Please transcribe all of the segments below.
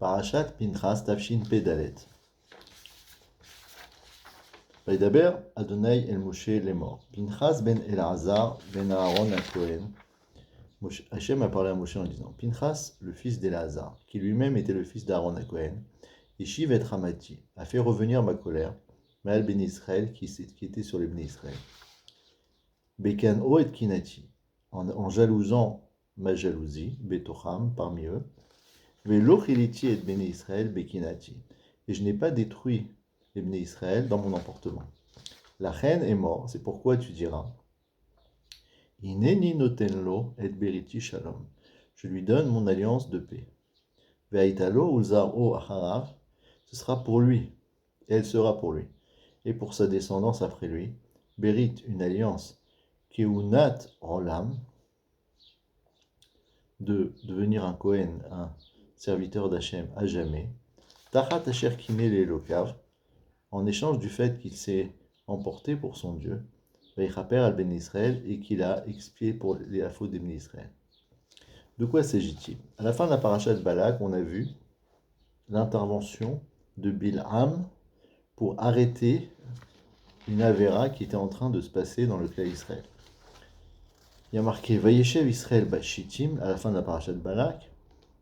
Parashat Pinchas Tafshin Pedalet. Vaidaber Adonai el Moshe lemor. Pinchas ben Elazar ben Aaron Cohen. Hachem a parlé à Moshe en disant: Pinchas, le fils d'Elazar, qui lui-même était le fils d'Aaron Cohen, Yeshiv et Ramati, a fait revenir ma colère, Maal ben Israël, qui était sur les ben Israël. Bekan o et kinati, en jalousant ma jalousie, Betocham, parmi eux, Velo chiliti et ben Israël bekinati, et je n'ai pas détruit les ben Israël dans mon emportement. La reine est morte, c'est pourquoi tu diras: Ineni notenlo et beriti shalom. Je lui donne mon alliance de paix. Ve'aitalo ulzaro acharav. Ce sera pour lui, et elle sera pour lui, et pour sa descendance après lui. Berit, une alliance. Keunat rolam, de devenir un Kohen, un serviteur d'Hachem à jamais. Tachat asher kiné l'elokav, en échange du fait qu'il s'est emporté pour son Dieu. Veichaper al ben Israël, et qu'il a expié pour la faute des ben Israël. De quoi s'agit-il? À la fin de la paracha de Balak, on a vu l'intervention de Bilham pour arrêter une avéra qui était en train de se passer dans le clan Israël. Il y a marqué Vayeshev Israël Bashittim à la fin de la paracha de Balak.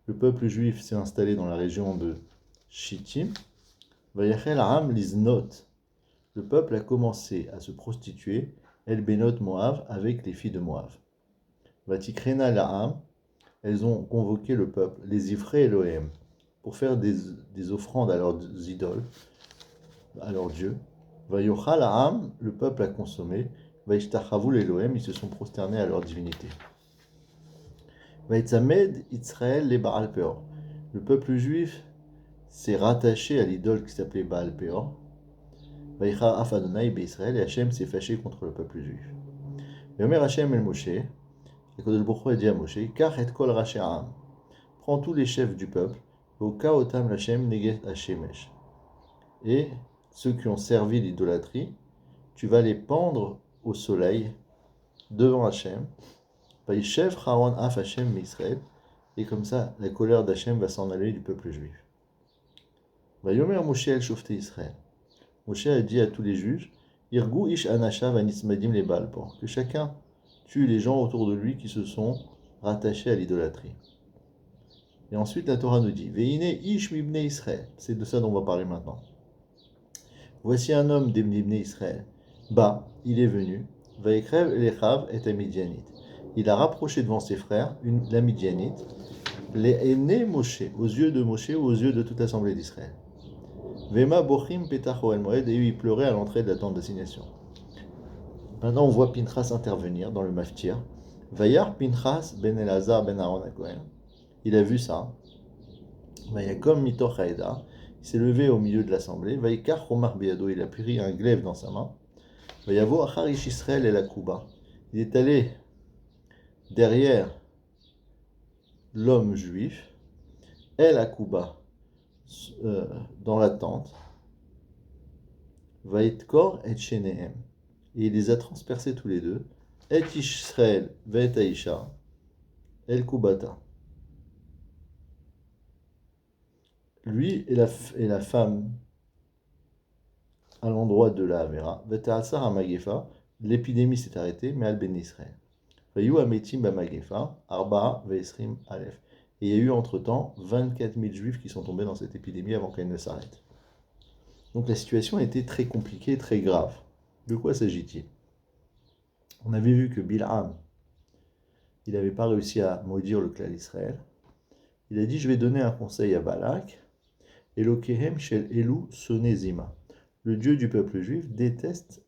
Le peuple juif s'est installé dans la région de Shittim. Vayachel Am Liznot. Le peuple a commencé à se prostituer, El Benot Moav, avec les filles de Moav. Vatikrena La'am, elles ont convoqué le peuple, les Ivre Elohim, pour faire des offrandes à leurs idoles, à leurs dieux. Vayocha La'am, le peuple a consommé. Vaishtachavu Elohim, ils se sont prosternés à leur divinité. Vaitzamed Israël les Baal Peor. Le peuple juif s'est rattaché à l'idole qui s'appelait Baal Peor. Vaïcha af Adonai Israël, et Hachem s'est fâché contre le peuple juif. Yomer Hachem el Moshe, et Kodesh Baruch Hu a dit à Moshe: Kach et kol raché Am, prends tous les chefs du peuple, Oka otam l'Hachem neget Hashemesh, et ceux qui ont servi l'idolâtrie, tu vas les pendre au soleil devant Hachem. Vaïchev Haron af Hachem Israël, et comme ça la colère d'Hachem va s'en aller du peuple juif. Vayomer Moshe el Shofte Israël. Moshe a dit à tous les juges: Irgu ish anashav anismadim les Baal, que chacun tue les gens autour de lui qui se sont rattachés à l'idolâtrie. Et ensuite la Torah nous dit: Veine ish mibne Israël. C'est de ça dont on va parler maintenant. Voici un homme des mibne Israël. Il est venu. Vaikrev elechav et amidianite. Il a rapproché devant ses frères la Midianite, les aînés Moshe, aux yeux de Moshe ou aux yeux de toute l'assemblée d'Israël. Vema bochim petach oel moed, et il pleurait à l'entrée de la tente d'assignation. Maintenant, on voit Pinchas intervenir dans le maftir. Vayar Pinchas ben Elazar ben Aaron Cohen. Il a vu ça. Vayakom mitoch haeda. Il s'est levé au milieu de l'assemblée. Vayikar Romar biado. Il a pris un glaive dans sa main. Vayavo acharish Israël et la Kuba. Il est allé derrière l'homme juif, El Akuba, dans la tente, Vaitkor et Shenehem, et il les a transpercés tous les deux, Et Israël, Vait Aisha, El Kubata. Lui et la femme à l'endroit de la Avera, Vetasar Amagefa, l'épidémie s'est arrêtée, mais Al Ben Israël. Vayu Ametim Bamagefa, Arba Veisrim Aleph. Et il y a eu entre-temps 24 000 juifs qui sont tombés dans cette épidémie avant qu'elle ne s'arrête. Donc la situation a été très compliquée, très grave. De quoi s'agit-il? On avait vu que Bilham, il n'avait pas réussi à maudire le clan d'Israël. Il a dit: je vais donner un conseil à Balak. Elokehem shel Elu sonezima. Le Dieu du peuple juif déteste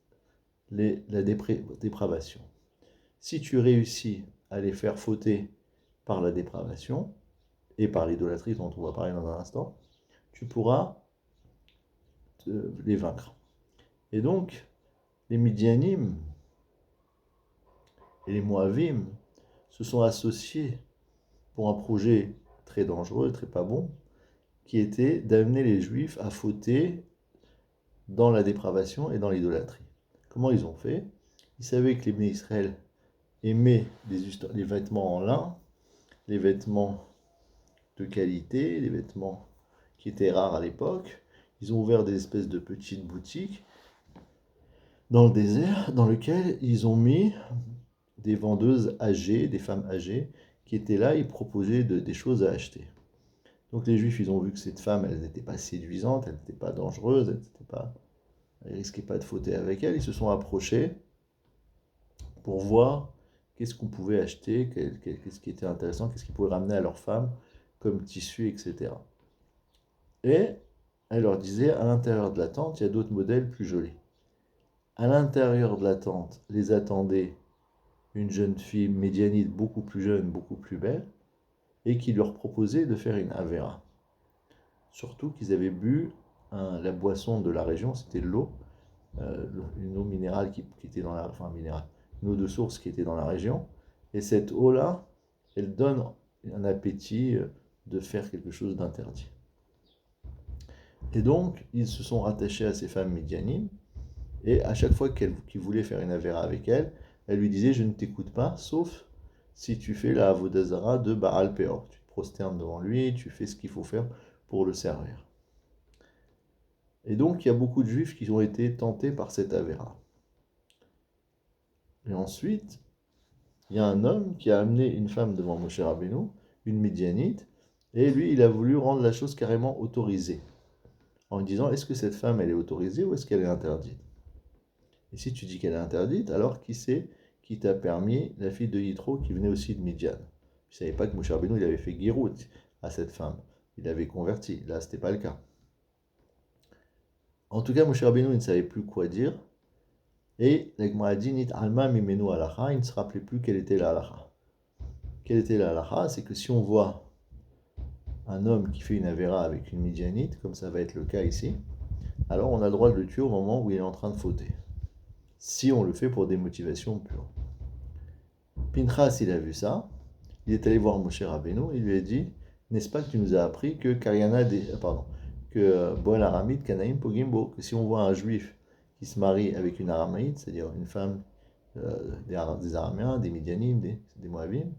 la dépravation. Si tu réussis à les faire fauter par la dépravation et par l'idolâtrie dont on va parler dans un instant, tu pourras les vaincre. Et donc, les Midianim et les Moavim se sont associés pour un projet très dangereux, très pas bon, qui était d'amener les Juifs à fauter dans la dépravation et dans l'idolâtrie. Comment ils ont fait? Ils savaient que les Bnei Israël aimaient les vêtements en lin, les vêtements de qualité, les vêtements qui était rare à l'époque. Ils ont ouvert des espèces de petites boutiques dans le désert, dans lequel ils ont mis des vendeuses âgées, des femmes âgées, qui étaient là, ils proposaient des choses à acheter. Donc les Juifs, ils ont vu que cette femme, elle n'était pas séduisante, elle n'était pas dangereuse, elle risquait pas de fauter avec elle. Ils se sont approchés pour voir qu'est-ce qu'on pouvait acheter, qu'est-ce qui était intéressant, qu'est-ce qu'ils pouvaient ramener à leur femme comme tissu, etc. Et elle leur disait, à l'intérieur de la tente, il y a d'autres modèles plus jolis. À l'intérieur de la tente, les attendait une jeune fille médianite beaucoup plus jeune, beaucoup plus belle, et qui leur proposait de faire une avera. Surtout qu'ils avaient bu la boisson de la région, c'était l'eau, une eau minérale qui était dans la... Enfin, minérale, une eau de source qui était dans la région. Et cette eau-là, elle donne un appétit de faire quelque chose d'interdit. Et donc, ils se sont rattachés à ces femmes médianimes, et à chaque fois qu'ils voulaient faire une avéra avec elle, elle lui disait, je ne t'écoute pas, sauf si tu fais la avodazara de Baal Peor. Tu te prosternes devant lui, tu fais ce qu'il faut faire pour le servir. Et donc, il y a beaucoup de juifs qui ont été tentés par cette avéra. Et ensuite, il y a un homme qui a amené une femme devant Moshe Rabbeinu, une médianite, et lui, il a voulu rendre la chose carrément autorisée, en lui disant, est-ce que cette femme, elle est autorisée ou est-ce qu'elle est interdite? Et si tu dis qu'elle est interdite, alors qui c'est qui t'a permis la fille de Yitro qui venait aussi de Midian? Je ne savais pas que Moshe Rabbeinu, il avait fait Guérout à cette femme. Il avait converti. Là, ce n'était pas le cas. En tout cas, Moshe Rabbeinu, il ne savait plus quoi dire. Et la Gemara dit, Nit alma mimenu halacha, il ne se rappelait plus quelle était la halacha. Quelle était la halacha? C'est que si on voit un homme qui fait une avéra avec une Midianite, comme ça va être le cas ici, alors on a le droit de le tuer au moment où il est en train de fauter. Si on le fait pour des motivations pures. Pinchas, il a vu ça, il est allé voir Moshe Rabbeinu, il lui a dit, n'est-ce pas que tu nous as appris que Boel Aramite, Kanaïm, Pogimbo, que si on voit un juif qui se marie avec une Aramaïte, c'est-à-dire une femme des Araméens, des Midianim, des Moabim,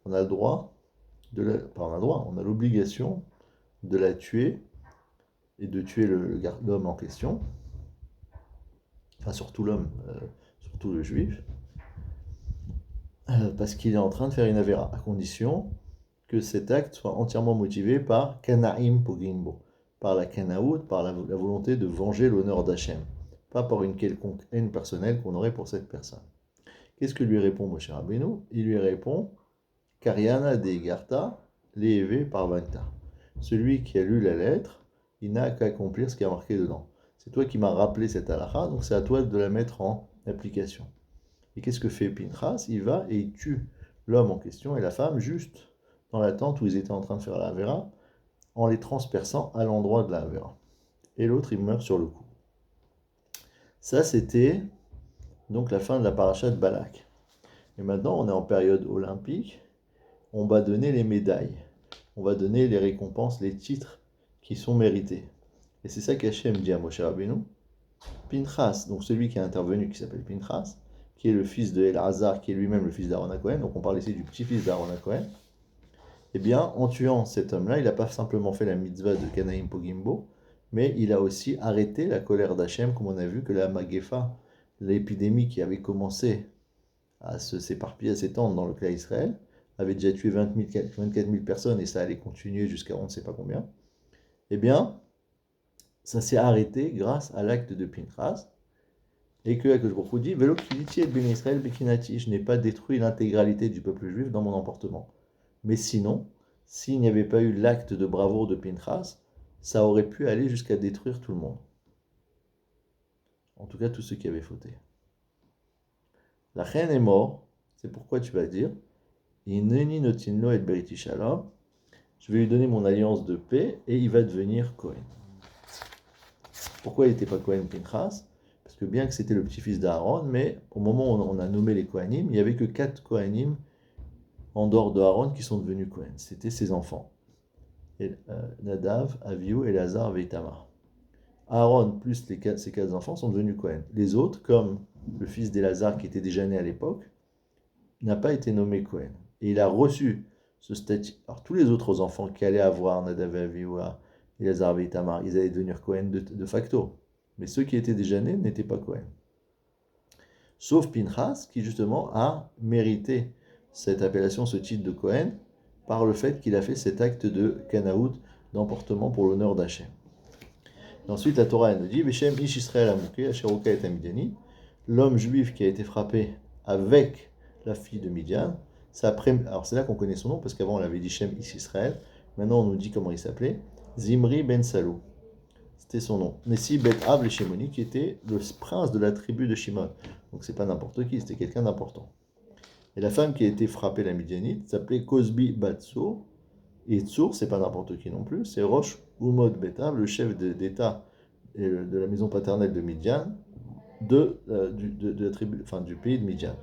on a le droit, on a l'obligation de la tuer et de tuer l'homme en question, enfin surtout l'homme, surtout le juif, parce qu'il est en train de faire une avéra, à condition que cet acte soit entièrement motivé par Kanaïm Pogimbo, par la Kanaout, par la volonté de venger l'honneur d'Hachem, pas par une quelconque haine personnelle qu'on aurait pour cette personne. Qu'est-ce que lui répond Moshe Rabbeinu? Il lui répond Kariana de Garta, Lévé Parvanta. Celui qui a lu la lettre, il n'a qu'à accomplir ce qui est marqué dedans. C'est toi qui m'as rappelé cette halakha, donc c'est à toi de la mettre en application. Et qu'est-ce que fait Pinchas? Il va et il tue l'homme en question et la femme juste dans la tente où ils étaient en train de faire la Havera, en les transperçant à l'endroit de la Havera. Et l'autre, il meurt sur le coup. Ça, c'était donc la fin de la paracha de Balak. Et maintenant, on est en période olympique. On va donner les médailles. On va donner les récompenses, les titres qui sont mérités. Et c'est ça qu'Hachem dit à Moshe Rabbeinu. Pinchas, donc celui qui est intervenu, qui s'appelle Pinchas, qui est le fils de Elazar, qui est lui-même le fils d'Aaron HaKohen, donc on parle ici du petit-fils d'Aaron HaKohen, eh bien, en tuant cet homme-là, il n'a pas simplement fait la mitzvah de Kanaïm Pogimbo, mais il a aussi arrêté la colère d'Hachem, comme on a vu que la Magefa, l'épidémie qui avait commencé à s'éparpiller, à s'étendre dans le clan Israël, avait déjà tué 24 000 personnes et ça allait continuer jusqu'à on ne sait pas combien, eh bien, ça s'est arrêté grâce à l'acte de Pinchas, et que Akadosh Baruch Hu dit Velo kiliti et ben Israël bekinati, je n'ai pas détruit l'intégralité du peuple juif dans mon emportement. Mais sinon, s'il n'y avait pas eu l'acte de bravoure de Pinchas, ça aurait pu aller jusqu'à détruire tout le monde. En tout cas, tous ceux qui avaient fauté. La reine est mort, c'est pourquoi tu vas dire Ineni notinlo et beriti shalom, je vais lui donner mon alliance de paix et il va devenir Kohen. Pourquoi il n'était pas Kohen Pinchas? Parce que bien que c'était le petit-fils d'Aaron, mais au moment où on a nommé les Kohanim, il n'y avait que 4 Kohanim en dehors de Aaron qui sont devenus Kohen. C'était ses enfants. Nadav, Avihu, Elazar, Itamar. Aaron plus ses 4 enfants sont devenus Kohen. Les autres, comme le fils d'Elazar qui était déjà né à l'époque, n'a pas été nommé Kohen. Et il a reçu ce statut. Alors tous les autres enfants qui allaient avoir Nadav et Avihu, Elazar et Itamar, ils allaient devenir Cohen de facto. Mais ceux qui étaient déjà nés n'étaient pas Cohen. Sauf Pinchas, qui justement a mérité cette appellation, ce titre de Cohen, par le fait qu'il a fait cet acte de Kanaout, d'emportement pour l'honneur d'Hachem. Ensuite, la Torah nous dit Veshem Ish Israël Amouké, Asheroka et Midiani, l'homme juif qui a été frappé avec la fille de Midian. Alors c'est là qu'on connaît son nom, parce qu'avant on l'avait dit Shem Ish Israël. Maintenant on nous dit comment il s'appelait. Zimri ben Salou. C'était son nom. Nessi bet Av le Shimoni, qui était le prince de la tribu de Shimon. Donc c'est pas n'importe qui, c'était quelqu'un d'important. Et la femme qui a été frappée, la Midianite, s'appelait Kozbi Batso. Et Tsour, c'est pas n'importe qui non plus, c'est Rosh Umod Betav, le chef d'État de la maison paternelle de Midian, de la tribu, enfin, du pays de Midian.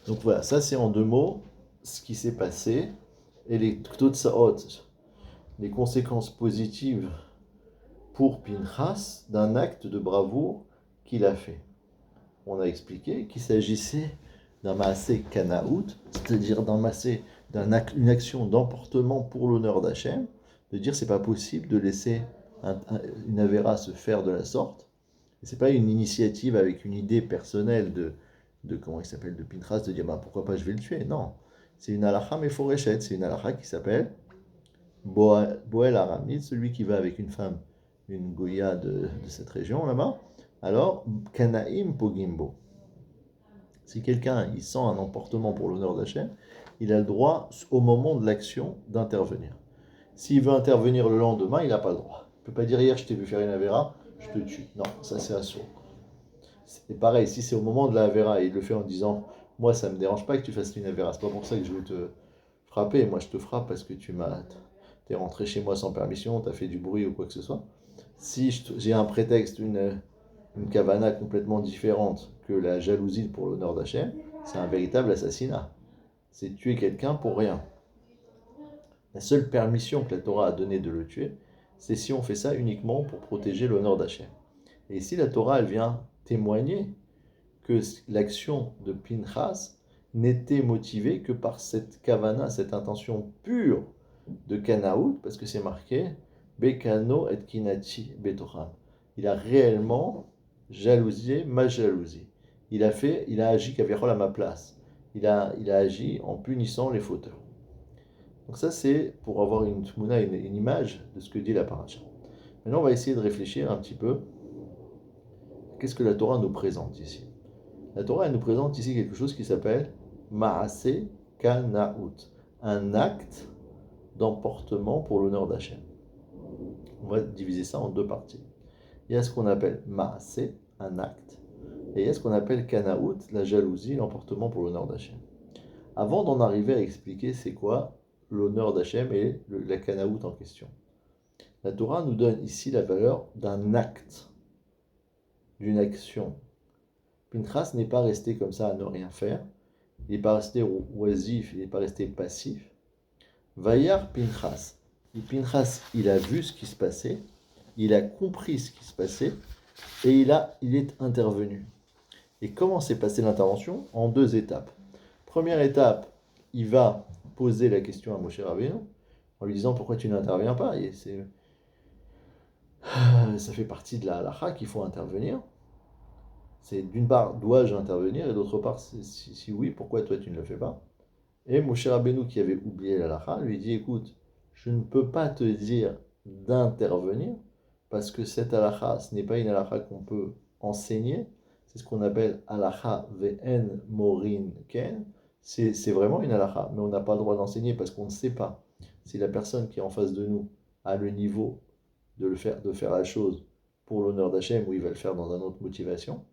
Donc voilà, ça c'est en deux mots ce qui s'est passé et les Ktotsaot, les conséquences positives pour Pinchas d'un acte de bravoure qu'il a fait. On a expliqué qu'il s'agissait d'un maasé kanaout, c'est-à-dire d'une action d'emportement pour l'honneur d'Hachem, de dire c'est pas possible de laisser une avéra se faire de la sorte. Et c'est pas une initiative avec une idée personnelle de comment il s'appelle, de Pinchas, de dire bah, pourquoi pas je vais le tuer. Non, c'est une halakha meforeshet, c'est une halakha qui s'appelle Boel Aramid, celui qui va avec une femme, une goya de cette région là-bas. Alors, Kanaim Pogimbo. Si quelqu'un il sent un emportement pour l'honneur d'Hachem, il a le droit, au moment de l'action, d'intervenir. S'il veut intervenir le lendemain, il n'a pas le droit. Il ne peut pas dire hier je t'ai vu faire une avéra, je te tue. Non, ça c'est assaut. C'est pareil, si c'est au moment de la avéra et il le fait en disant moi ça ne me dérange pas que tu fasses une avéra, c'est pas pour ça que je vais te frapper, moi je te frappe parce que t'es rentré chez moi sans permission, t'as fait du bruit ou quoi que ce soit. Si j'ai un prétexte, une kavana complètement différente que la jalousie pour l'honneur d'Hachem, c'est un véritable assassinat. C'est tuer quelqu'un pour rien. La seule permission que la Torah a donnée de le tuer, c'est si on fait ça uniquement pour protéger l'honneur d'Hachem. Et ici, la Torah, elle vient témoigner que l'action de Pinchas n'était motivée que par cette kavana, cette intention pure de Kanaout, parce que c'est marqué Bekano et Kinati Betocham. Il a réellement jalousé ma jalousie. Il a agi Kavirol à ma place. Il a agi en punissant les fauteurs. Donc ça c'est pour avoir une tmouna, une image de ce que dit la paracha. Maintenant on va essayer de réfléchir un petit peu. Qu'est-ce que la Torah nous présente ici? La Torah elle nous présente ici quelque chose qui s'appelle Maase Kanaout, un acte d'emportement pour l'honneur d'Hachem. On va diviser ça en deux parties. Il y a ce qu'on appelle Maasé, un acte, et il y a ce qu'on appelle Kanaout, la jalousie, l'emportement pour l'honneur d'Hachem. Avant d'en arriver à expliquer c'est quoi l'honneur d'Hachem et la Kanaout en question, la Torah nous donne ici la valeur d'un acte, d'une action. Pinchas n'est pas resté comme ça à ne rien faire, il n'est pas resté oisif, il n'est pas resté passif. Vayar Pinchas. Et Pinchas, il a vu ce qui se passait, il a compris ce qui se passait, et il est intervenu. Et comment s'est passée l'intervention? En deux étapes. Première étape, il va poser la question à Moshe Rabbeinu, en lui disant pourquoi tu n'interviens pas, et ça fait partie de la halakha qu'il faut intervenir. C'est d'une part, dois-je intervenir, et d'autre part, si oui, pourquoi toi tu ne le fais pas? Et Moshe Rabbeinu, qui avait oublié la halakha, lui dit écoute, je ne peux pas te dire d'intervenir parce que cette halakha, ce n'est pas une halakha qu'on peut enseigner. C'est ce qu'on appelle halakha ve'en morin ken. C'est vraiment une halakha, mais on n'a pas le droit d'enseigner parce qu'on ne sait pas si la personne qui est en face de nous a le niveau de faire la chose pour l'honneur d'Hachem ou il va le faire dans une autre motivation.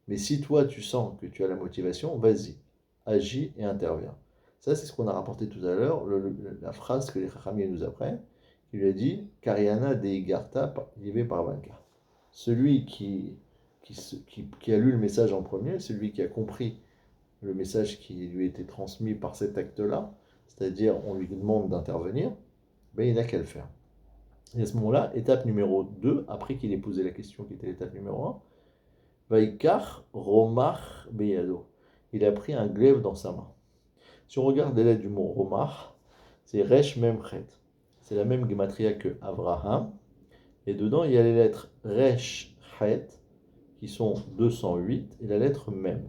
Mais si toi tu sens que tu as la motivation, vas-y, agis et interviens. Ça, c'est ce qu'on a rapporté tout à l'heure, la phrase que les Chachamim nous apprennent, qui lui a dit Kariana de Igarta livé par Vanka. Celui qui a lu le message en premier, celui qui a compris le message qui lui a été transmis par cet acte-là, c'est-à-dire on lui demande d'intervenir, ben il n'a qu'à le faire. Et à ce moment-là, étape numéro 2, après qu'il ait posé la question qui était l'étape numéro 1, Vaikar Romach Beyado. Il a pris un glaive dans sa main. Si on regarde les lettres du mot Romach, c'est Resh Memchet. c'est la même gematria que Avraham. Et dedans, il y a les lettres Resh, Het, qui sont 208, et la lettre Mem.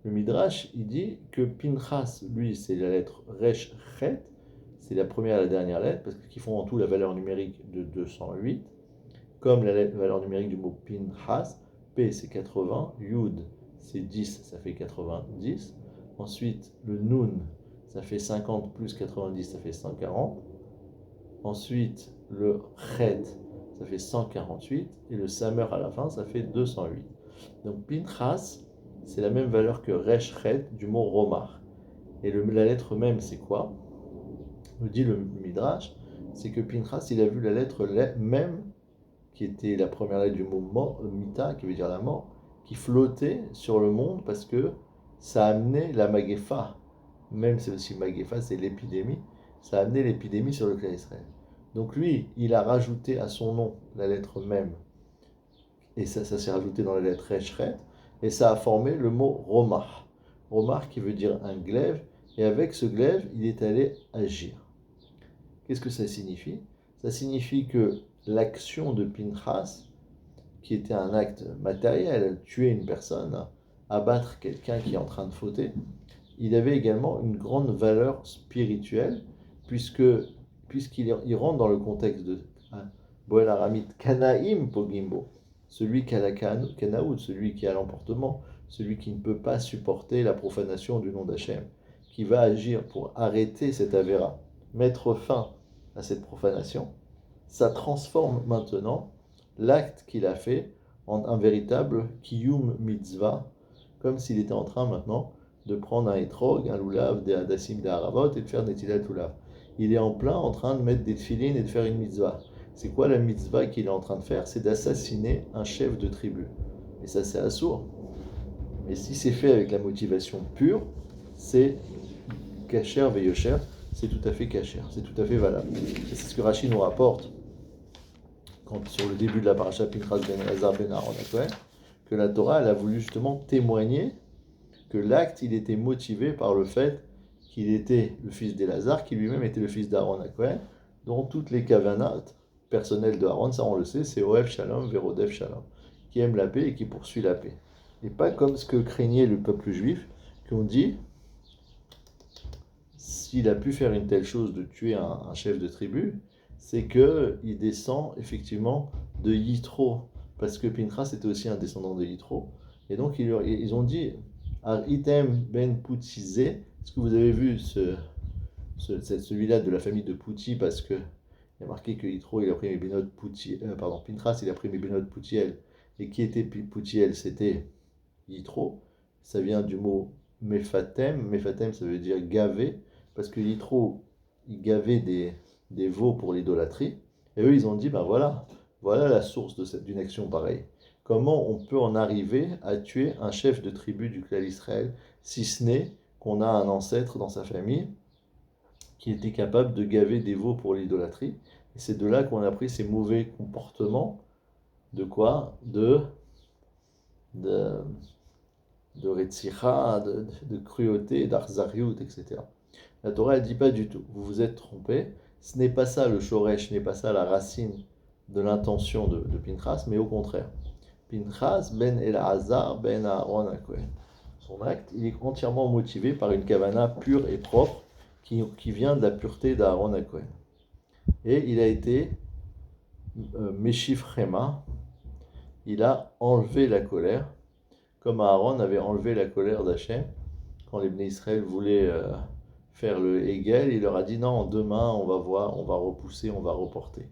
Le Midrash, il dit que Pinchas, lui, c'est la lettre Resh, Het, c'est la première et la dernière lettre, parce qu'ils font en tout la valeur numérique de 208, comme la valeur numérique du mot Pinchas. P, c'est 80, Yud, c'est 10, ça fait 90. Ensuite, le Nun, ça fait 50 plus 90, ça fait 140. Ensuite, le Chet, ça fait 148. Et le Samer à la fin, ça fait 208. Donc Pinchas, c'est la même valeur que Resh Chet du mot Romar. Et la lettre même, c'est quoi? Nous dit le Midrash, c'est que Pinchas, il a vu la lettre même, qui était la première lettre du mot Mita, qui veut dire la mort, qui flottait sur le monde parce que ça amenait la Magefa. Même c'est aussi Magefa, c'est l'épidémie. Ça a amené l'épidémie sur le clan Israël. Donc lui, il a rajouté à son nom la lettre même, et ça s'est rajouté dans la lettre Reshret, et ça a formé le mot Romar. Romar qui veut dire un glaive, et avec ce glaive, il est allé agir. Qu'est-ce que ça signifie? Ça signifie que l'action de Pinchas, qui était un acte matériel, tuer une personne, abattre quelqu'un qui est en train de fauter, il avait également une grande valeur spirituelle, puisqu'il rentre dans le contexte de Boel Aramit, Kanaim Pogimbo, celui qui a la Kanaout, celui qui a l'emportement, celui qui ne peut pas supporter la profanation du nom d'Hachem, qui va agir pour arrêter cette avéra, mettre fin à cette profanation. Ça transforme maintenant l'acte qu'il a fait en un véritable Kiyum Mitzvah, comme s'il était en train maintenant de prendre un etrog, un lulav, des hadassim, des haravot et de faire des tilat lulav. Il est en plein en train de mettre des tefilines et de faire une mitzvah. C'est quoi la mitzvah qu'il est en train de faire? C'est d'assassiner un chef de tribu. Et ça, c'est assourd. Mais si c'est fait avec la motivation pure, c'est kasher veyosher, c'est tout à fait kasher, c'est tout à fait valable. Et c'est ce que Rashi nous rapporte quand, sur le début de la paracha Pinchas ben Elazar ben Aaron HaKohen, que la Torah, elle a voulu justement témoigner que l'acte, il était motivé par le fait qu'il était le fils d'Elazar, qui lui-même était le fils d'Aaron HaKohen, dont toutes les kavanat personnelles de Aaron, ça on le sait, c'est Oev Shalom, Verodev Shalom, qui aime la paix et qui poursuit la paix. Et pas comme ce que craignait le peuple juif, qu'on dit, s'il a pu faire une telle chose de tuer un chef de tribu, c'est qu'il descend effectivement de Yitro, parce que Pinchas était aussi un descendant de Yitro, et donc ils ont dit, Ar item ben Poutizé, est-ce que vous avez vu celui-là de la famille de Pouti, parce que il y a marqué que Yitro il a pris mes bénotes Pinchas il a pris mes bénotes Poutiel, et qui était Poutiel? C'était Yitro, ça vient du mot Mephatem, Mephatem ça veut dire gaver, parce que Yitro, il gavait des veaux pour l'idolâtrie, et eux ils ont dit, ben voilà la source d'une action pareille. Comment on peut en arriver à tuer un chef de tribu du clan Israël, si ce n'est qu'on a un ancêtre dans sa famille qui était capable de gaver des veaux pour l'idolâtrie. Et c'est de là qu'on a pris ces mauvais comportements de quoi? De, de Retzicha, de cruauté, d'Arzariut, etc. La Torah ne dit pas du tout. Vous vous êtes trompé. Ce n'est pas ça le shoresh, ce n'est pas ça la racine de l'intention de Pinchas, mais au contraire. Pinchas ben Elazar ben Aaron HaKohen. Son acte, il est entièrement motivé par une kavana pure et propre qui vient de la pureté d'Aaron HaKohen. Et il a été Meshif Chema, il a enlevé la colère, comme Aaron avait enlevé la colère d'Hachem quand les Bnei Israël voulaient faire le Hegel, il leur a dit non, demain on va voir, on va repousser, on va reporter.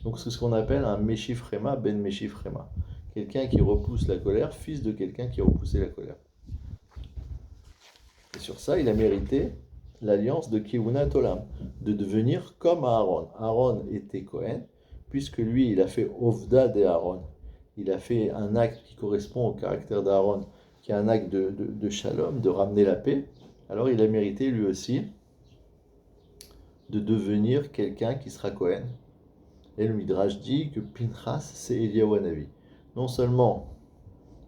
Donc c'est ce qu'on appelle un Meshif Chema, ben Meshif Chema. Quelqu'un qui repousse la colère, fils de quelqu'un qui a repoussé la colère. Et sur ça, il a mérité l'alliance de Kehunat Olam, de devenir comme Aaron. Aaron était Cohen, puisque lui, il a fait Ovda de Aaron. Il a fait un acte qui correspond au caractère d'Aaron, qui est un acte de shalom, de ramener la paix. Alors il a mérité lui aussi de devenir quelqu'un qui sera Cohen. Et le Midrash dit que Pinchas, c'est Eliyahu Hanavi. Non seulement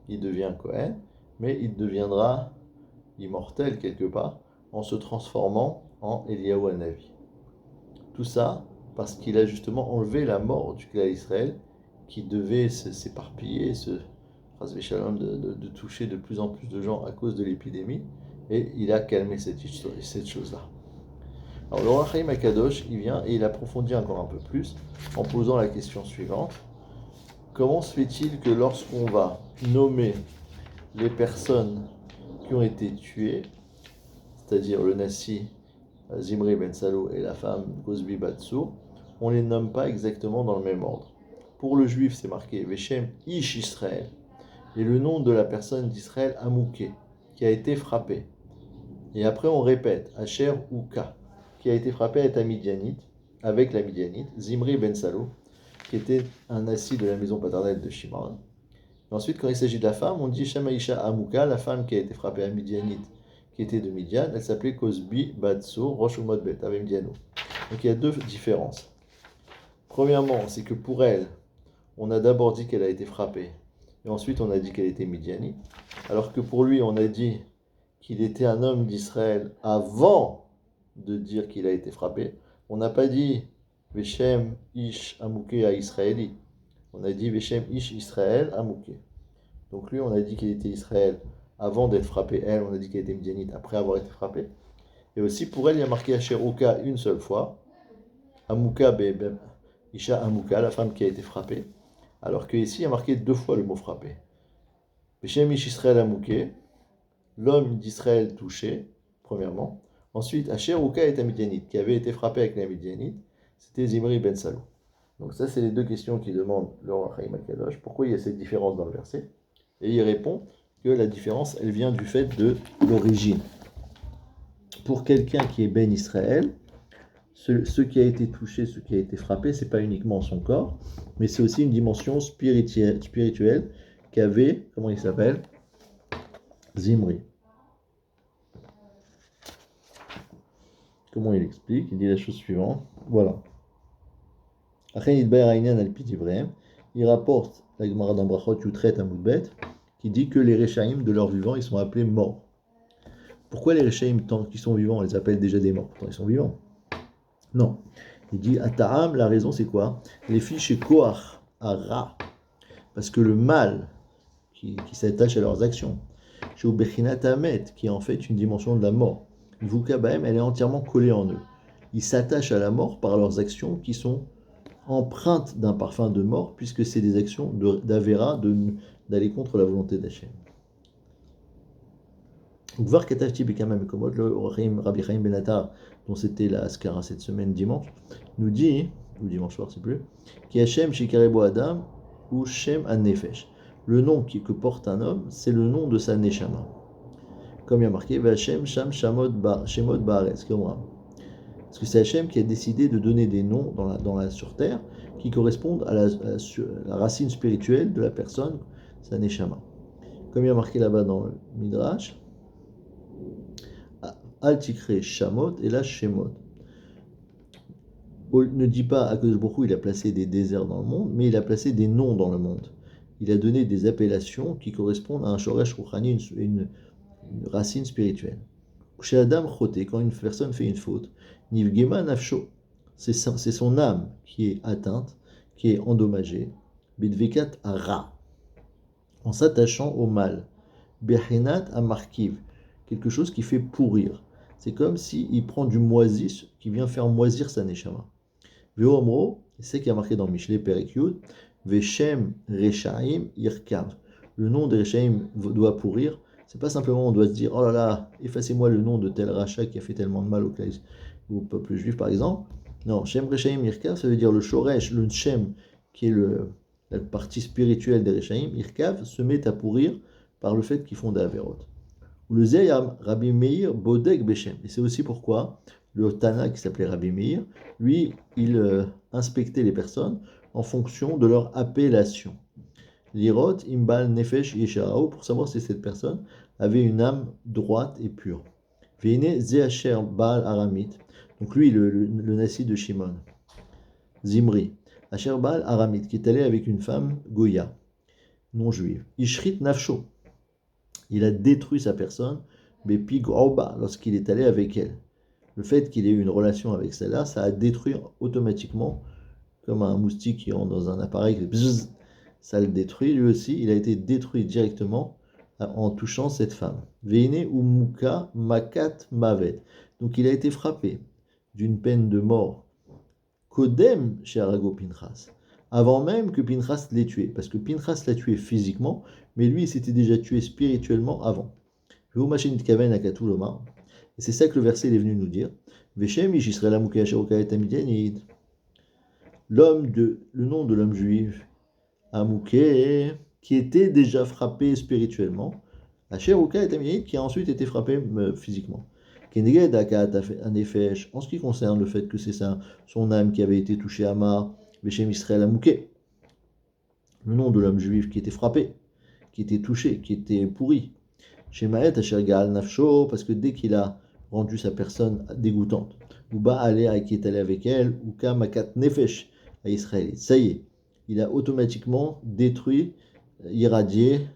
il devient Cohen, mais il deviendra immortel quelque part, en se transformant en Eliyahu Hanavi. Tout ça parce qu'il a justement enlevé la mort du clan Israël qui devait s'éparpiller, de toucher de plus en plus de gens à cause de l'épidémie, et il a calmé cette chose-là. Alors le Ohr HaChaim HaKadosh, il vient et il approfondit encore un peu plus en posant la question suivante. Comment se fait-il que lorsqu'on va nommer les personnes qui ont été tuées, c'est-à-dire le Nassi Zimri Ben Salo et la femme Gozbi Batsur, on ne les nomme pas exactement dans le même ordre? Pour le juif, c'est marqué Veshem Ish Israël, et le nom de la personne d'Israël Amouké, qui a été frappé. Et après, on répète Asher Uka, qui a été frappé avec la Midianite, Zimri Ben Salo, qui était un assis de la maison paternelle de Shimon. Et ensuite, quand il s'agit de la femme, on dit Shamaïsha Amouka, la femme qui a été frappée à Midianite, qui était de Midian, elle s'appelait Kozbi Batsur Rosh Umot-Bet, avec Midiano. Donc il y a deux différences. Premièrement, c'est que pour elle, on a d'abord dit qu'elle a été frappée, et ensuite on a dit qu'elle était Midianite, alors que pour lui, on a dit qu'il était un homme d'Israël avant de dire qu'il a été frappé. On n'a pas dit Veshem Ish Amouké à Israéli. On a dit Veshem Ish Israël Amouké. Donc lui, on a dit qu'il était Israël avant d'être frappé. Elle, on a dit qu'elle était Midianite après avoir été frappée. Et aussi, pour elle, il y a marqué Asheruka une seule fois. Amouka Isha Amouka, la femme qui a été frappée. Alors qu'ici, il y a marqué deux fois le mot frappé. Veshem Ish Israël Amouké, l'homme d'Israël touché, premièrement. Ensuite, Asheruka est un Midianite, qui avait été frappé avec la Midianite. C'était Zimri Ben Salo. Donc ça, c'est les deux questions qui demandent le Ohr HaChaim HaKadosh. Pourquoi il y a cette différence dans le verset? Et il répond que la différence, elle vient du fait de l'origine. Pour quelqu'un qui est Ben Israël, ce qui a été touché, ce qui a été frappé, c'est pas uniquement son corps, mais c'est aussi une dimension spirituelle qu'avait, comment il s'appelle? Zimri. Comment il explique? Il dit la chose suivante. Voilà. Il rapporte la Gemara dans Brachot Yutret Amudbet qui dit que les Rechaïm de leur vivant ils sont appelés morts. Pourquoi les Rechaïm, tant qu'ils sont vivants, on les appelle déjà des morts? Pourtant ils sont vivants. Non. Il dit Ata'am, la raison c'est quoi? Les filles chez Koach, à Ra. Parce que le mal qui s'attache à leurs actions, chez Ubechinat Amet, qui est en fait une dimension de la mort, Vukabaem, elle est entièrement collée en eux. Ils s'attachent à la mort par leurs actions qui sont empreintes d'un parfum de mort, puisque c'est des actions d'Avera, d'aller contre la volonté d'Hachem. Voir Katafti Bekama Mekomot, le Rabbi Chaim Benatar, dont c'était la Askara cette semaine dimanche, nous dit, ou dimanche soir, c'est plus, qui Hachem Shikarebo Adam ou Shem An-Nefesh. Le nom que porte un homme, c'est le nom de sa Neshama. Comme il y a marqué, Vachem Sham Shemot Baaretz, parce que c'est Hachem qui a décidé de donner des noms sur terre qui correspondent à la racine spirituelle de la personne, sa Neshama. Comme il y a marqué là-bas dans le Midrash, Al Tikre Shamot et la Shemot. Ne dit pas à Kadosh Baruch Hu, il a placé des déserts dans le monde, mais il a placé des noms dans le monde. Il a donné des appellations qui correspondent à un Shoresh Rouchani, une racine spirituelle. Chez Adam Choté, quand une personne fait une faute, Nivgema Nafsho, c'est son âme qui est atteinte, qui est endommagée. Bidvekat Ara, en s'attachant au mal. Behinat Amarkiv, quelque chose qui fait pourrir. C'est comme s'il prend du moisi qui vient faire moisir sa neshama. Veomro, c'est ce qui a marqué dans Mishlei Perek Yud, Veshem Rechaim Irkav. Le nom des Rechaim doit pourrir. C'est pas simplement on doit se dire oh là là, effacez-moi le nom de tel rachat qui a fait tellement de mal au peuple juif par exemple. Non, Shem Rechaim Irkav, ça veut dire le Shoresh, le Shem, qui est la partie spirituelle des Rechaim, Irkav, se met à pourrir par le fait qu'ils font des Averot. Le Zeyam, Rabbi Meir Bodek Beshem. Et c'est aussi pourquoi le Tana qui s'appelait Rabbi Meir, lui, il inspectait les personnes en fonction de leur appellation. L'Irot, Imbal, Nefesh, Yesharao, pour savoir si cette personne avait une âme droite et pure. Veine Zehacher Baal Aramit, donc lui, le Nassi de Shimon. Zimri, Asher Baal Aramit, qui est allé avec une femme Goya, non juive. Ishrit Nafsho, il a détruit sa personne, Bepi Groba, lorsqu'il est allé avec elle. Le fait qu'il ait eu une relation avec celle-là, ça a détruit automatiquement, comme un moustique qui rentre dans un appareil, bzzz, ça le détruit. Lui aussi, il a été détruit directement en touchant cette femme. Veine ou muka makat mavet. Donc il a été frappé d'une peine de mort. Kodem chez Arago Pinchas. Avant même que Pinchas l'ait tué. Parce que Pinchas l'a tué physiquement, mais lui, il s'était déjà tué spirituellement avant. Et c'est ça que le verset est venu nous dire. Le nom de l'homme juif, Amouké, qui était déjà frappé spirituellement, qui a ensuite été frappé physiquement. En ce qui concerne le fait que c'est ça, son âme qui avait été touchée à Mar, Veshem Israël Amouké, le nom de l'homme juif qui était frappé, qui était touché, qui était pourri. Chez Maët Ashergal Nafsho, parce que dès qu'il a rendu sa personne dégoûtante, ou Ba'alea qui est allé avec elle, ou Kamakat Nefesh à Israël, ça y est, il a automatiquement détruit, irradié,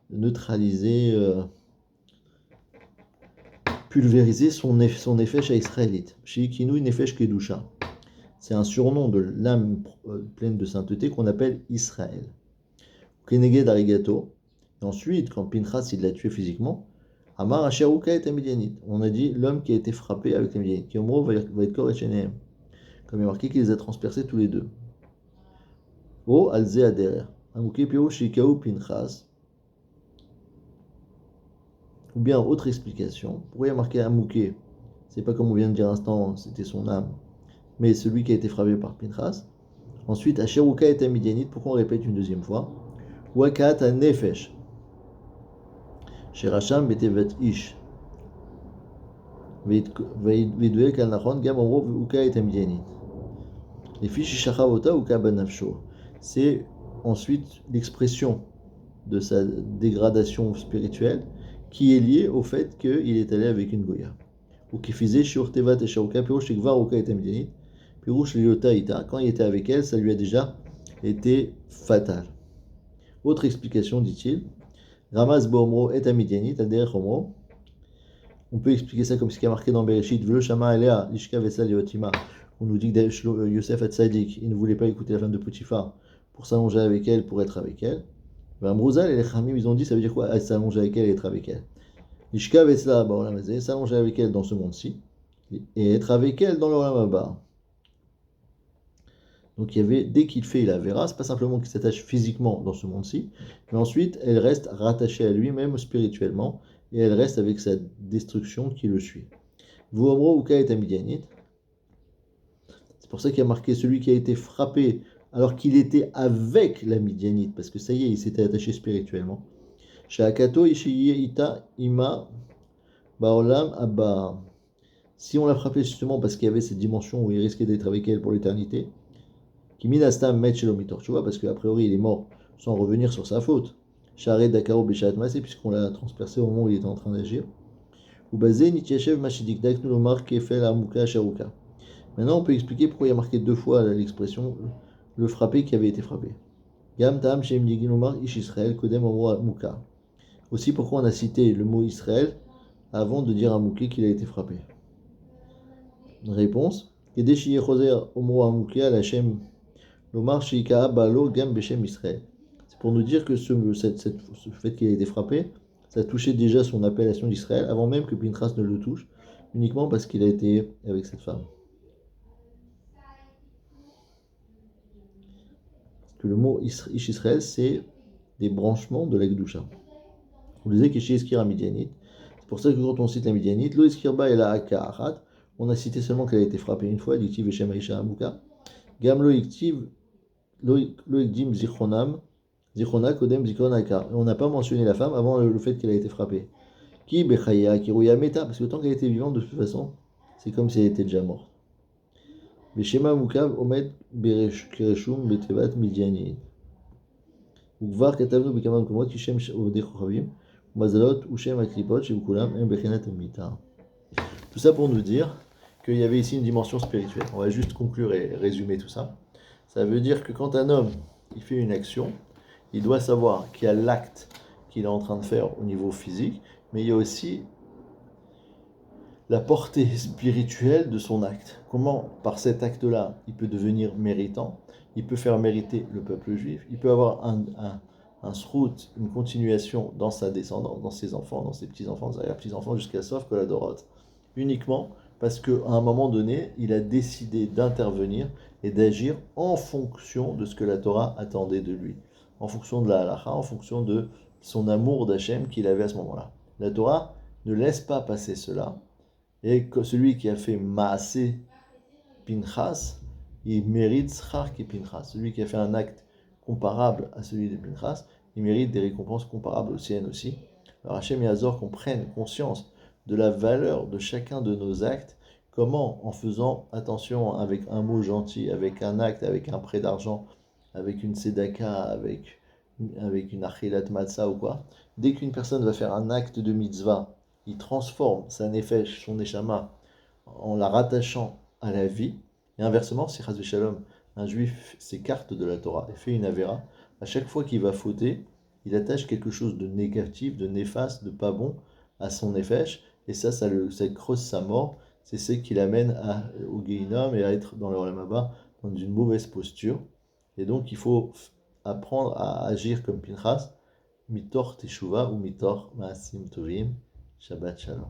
neutralisé, pulvérisé son nefesh à israélite. Sheikinou nefesh kedusha. C'est un surnom de l'âme pleine de sainteté qu'on appelle Israël. Keneged arigato. Ensuite, quand Pinchas il l'a tué physiquement, Amar Asheruka et Midianite. On a dit l'homme qui a été frappé avec les Midianites. Qui va être corps et Shenehem. Comme il est marqué qu'il les a transpercés tous les deux. O alze aderer. Amouke piro shikaou Pinchas. Ou bien, autre explication, pourquoi il y a marqué Amouké? C'est pas comme on vient de dire à l'instant, c'était son âme, mais celui qui a été frappé par Pinchas. Ensuite, Asheruka et Midianite, pourquoi on répète une deuxième fois? Wakat a Nefesh. Sheracham betevet ish. Veidouel kalnachon gam omro uka et Midianite. Les fiches shachavota uka banafsho. C'est ensuite l'expression de sa dégradation spirituelle qui est lié au fait qu'il est allé avec une goya. Ou qui faisait shur tevat et sharuka pirouche gvar uka et midianit pirouche liota ita. Quand il était avec elle, ça lui a déjà été fatal. Autre explication, dit-il, Ramaz boomro et midianit aderech omro. On peut expliquer ça comme ce qui est marqué dans Bereshit, velo shama elea lishka vesal yotima. On nous dit que Yosef Hatzadik, il ne voulait pas écouter la femme de Potiphar pour s'allonger avec elle, pour être avec elle. Mrouzal et les Khamim, ils ont dit, ça veut dire quoi? S'allonger avec elle et être avec elle. L'ishka vesla ba'olam, s'allonger avec elle dans ce monde-ci et être avec elle dans le olam haba. Donc il y avait, dès qu'il fait la vera, c'est pas simplement qu'il s'attache physiquement dans ce monde-ci, mais ensuite elle reste rattachée à lui-même spirituellement et elle reste avec sa destruction qui le suit. V'omro uka et midianit. C'est pour ça qu'il y a marqué celui qui a été frappé alors qu'il était avec la Midianite, parce que ça y est, il s'était attaché spirituellement. Sha'akato ishiye ita ima baolam abba. Si on l'a frappé justement parce qu'il y avait cette dimension où il risquait d'être avec elle pour l'éternité, kiminastam met shelomitor, tu vois, parce qu'a priori il est mort sans revenir sur sa faute. Sha'aret dakaro beshat masé, puisqu'on l'a transpercé au moment où il était en train d'agir. Ou bazé nitieshev mashidik dak nulomar kefel amuka sharuka. Maintenant, on peut expliquer pourquoi il y a marqué deux fois l'expression le frappé qui avait été frappé. Gam tam shem diginomar ish Israël kodem omro muka. Aussi, pourquoi on a cité le mot Israël avant de dire à Mouké qu'il a été frappé. Réponse. Kedeshi choser omro amouké al Hashem lomar shika balo gam beshem Israël. C'est pour nous dire que ce fait qu'il a été frappé, ça touchait déjà son appellation d'Israël avant même que Pinchas ne le touche, uniquement parce qu'il a été avec cette femme. Que le mot Ish Israël, c'est des branchements de la Gdusha. On disait que chez Eskir Midianite, c'est pour ça que quand on cite la Midianite, Lo Eskirba et la Aka'achat, on a cité seulement qu'elle a été frappée une fois, Diktiv et Shem Aisha Amuka. Gam Lo Iktiv, Lo Ikdim Zichronam, Zichrona Kodem Zichronaka. On n'a pas mentionné la femme avant le fait qu'elle a été frappée. Ki Bechaya, Kiruya Meta, parce que tant qu'elle était vivante, de toute façon, c'est comme si elle était déjà morte. Beshema Mukav Omed Bereshum Betevat Midianite. וכבר כתבנו בכמה מקומות כי שם עובדי כוכבים ומזלות הוא שם הקליפות שבכולם הם בחינת המיתה. Tout ça pour nous dire qu'il y avait ici une dimension spirituelle. On va juste conclure et résumer tout ça. Ça veut dire que quand un homme il fait une action, il doit savoir qu'il y a l'acte qu'il est en train de faire au niveau physique, mais il y a aussi la portée spirituelle de son acte. Comment, par cet acte-là, il peut devenir méritant, il peut faire mériter le peuple juif, il peut avoir un srout, une continuation dans sa descendance, dans ses enfants, dans ses petits-enfants, ses arrière-petits-enfants, jusqu'à Sof Koladorot, uniquement parce qu'à un moment donné, il a décidé d'intervenir et d'agir en fonction de ce que la Torah attendait de lui, en fonction de la halacha, en fonction de son amour d'Hachem qu'il avait à ce moment-là. La Torah ne laisse pas passer cela, et que celui qui a fait Maasé Pinchas, il mérite Schar qui Pinchas. Celui qui a fait un acte comparable à celui de Pinchas, il mérite des récompenses comparables aux siennes aussi. Alors Hachem et Hazor qu'on prenne conscience de la valeur de chacun de nos actes, comment en faisant attention avec un mot gentil, avec un acte, avec un prêt d'argent, avec une tzedaka, avec une achilat matzah ou quoi, dès qu'une personne va faire un acte de mitzvah, il transforme sa nefesh, son neshama, en la rattachant à la vie. Et inversement, si Chaz Shalom, un juif s'écarte de la Torah et fait une avéra, à chaque fois qu'il va fauter, il attache quelque chose de négatif, de néfaste, de pas bon à son nefesh, et ça creuse sa mort. C'est ce qui l'amène au Gehinnom et à être dans le Olam Haba, dans une mauvaise posture. Et donc, il faut apprendre à agir comme Pinchas, mitor teshuva ou mitor maasim tovim. Shabbat shalom.